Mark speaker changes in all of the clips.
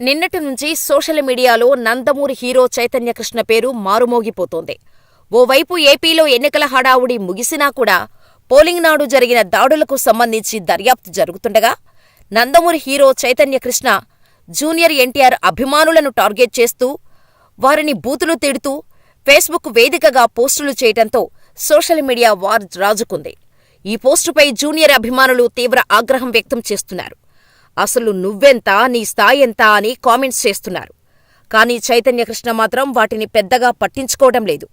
Speaker 1: నిన్నటి నుంచి సోషల్ మీడియాలో నందమూరి హీరో చైతన్యకృష్ణ పేరు మారుమోగిపోతోంది. ఓవైపు ఏపీలో ఎన్నికల హడావుడి ముగిసినా కూడా పోలింగ్ నాడు జరిగిన దాడులకు సంబంధించి దర్యాప్తు జరుగుతుండగా, నందమూరి హీరో చైతన్యకృష్ణ జూనియర్ ఎన్టీఆర్ అభిమానులను టార్గెట్ చేస్తూ, వారిని బూతులు తిడుతూ ఫేస్బుక్ వేదికగా పోస్టులు చేయటంతో సోషల్ మీడియా వార్ రాజుకుంది. ఈ పోస్టుపై జూనియర్ అభిమానులు తీవ్ర ఆగ్రహం వ్యక్తం చేస్తున్నారు. అసలు నువ్వెంత, నీ స్థాయెంత అని కామెంట్స్ చేస్తున్నారు. కానీ చైతన్యకృష్ణ మాత్రం వాటిని పెద్దగా పట్టించుకోవడం లేదు.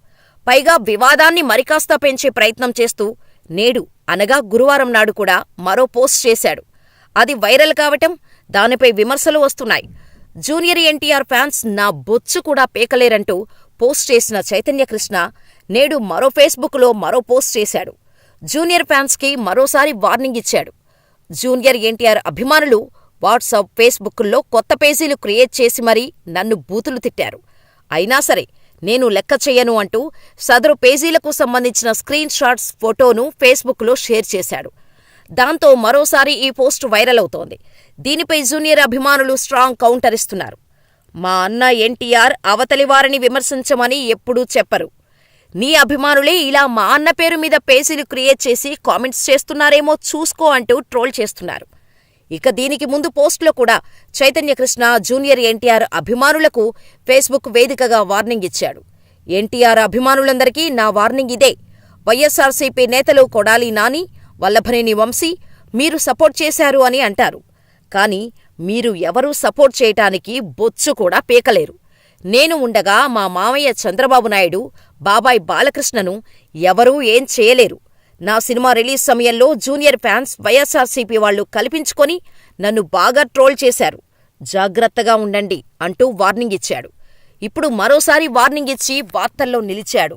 Speaker 1: పైగా వివాదాన్ని మరికాస్త పెంచే ప్రయత్నం చేస్తూ నేడు అనగా గురువారం నాడు కూడా మరో పోస్ట్ చేశాడు. అది వైరల్ కావటం, దానిపై విమర్శలు వస్తున్నాయి. జూనియర్ ఎన్టీఆర్ ఫ్యాన్స్ నా బొచ్చు కూడా పీకలేరంటూ పోస్ట్ చేసిన చైతన్యకృష్ణ నేడు మరో ఫేస్బుక్లో మరో పోస్ట్ చేశాడు. జూనియర్ ఫ్యాన్స్కి మరోసారి వార్నింగ్ ఇచ్చాడు. జూనియర్ ఎన్టీఆర్ అభిమానులు వాట్సాప్, ఫేస్బుక్కుల్లో కొత్త పేజీలు క్రియేట్ చేసి మరీ నన్ను బూతులు తిట్టారు. అయినా సరే నేను లెక్క చెయ్యను అంటూ సదరు పేజీలకు సంబంధించిన స్క్రీన్ షాట్స్, ఫోటోను ఫేస్బుక్లో షేర్ చేశాడు. దాంతో మరోసారి ఈ పోస్టు వైరల్ అవుతోంది. దీనిపై జూనియర్ అభిమానులు స్ట్రాంగ్ కౌంటర్ ఇస్తున్నారు. మా అన్న ఎన్టీఆర్ అవతలివారిని విమర్శించమని ఎప్పుడూ చెప్పరు. నీ అభిమానులే ఇలా మా అన్న పేరు మీద పేజీలు క్రియేట్ చేసి కామెంట్స్ చేస్తున్నారేమో చూసుకో అంటూ ట్రోల్ చేస్తున్నారు. ఇక దీనికి ముందు పోస్టులో కూడా చైతన్యకృష్ణ జూనియర్ ఎన్టీఆర్ అభిమానులకు ఫేస్బుక్ వేదికగా వార్నింగ్ ఇచ్చాడు. ఎన్టీఆర్ అభిమానులందరికీ నా వార్నింగ్ ఇదే. వైఎస్సార్సీపీ నేతలు కొడాలి నాని, వల్లభనేని వంశీ మీరు సపోర్ట్ చేశారు అని అంటారు. కానీ మీరు ఎవరూ సపోర్ట్ చేయటానికి బొచ్చు కూడా పీకలేరు. నేను ఉండగా మా మామయ్య చంద్రబాబు నాయుడు, బాబాయ్ బాలకృష్ణను ఎవరూ ఏం చేయలేరు. నా సినిమా రిలీజ్ సమయంలో జూనియర్ ఫ్యాన్స్, వైఎస్సార్సీపీ వాళ్లు కల్పించుకొని నన్ను బాగా ట్రోల్ చేశారు. జాగ్రత్తగా ఉండండి అంటూ వార్నింగ్ ఇచ్చాడు. ఇప్పుడు మరోసారి వార్నింగ్ ఇచ్చి వార్తల్లో నిలిచాడు.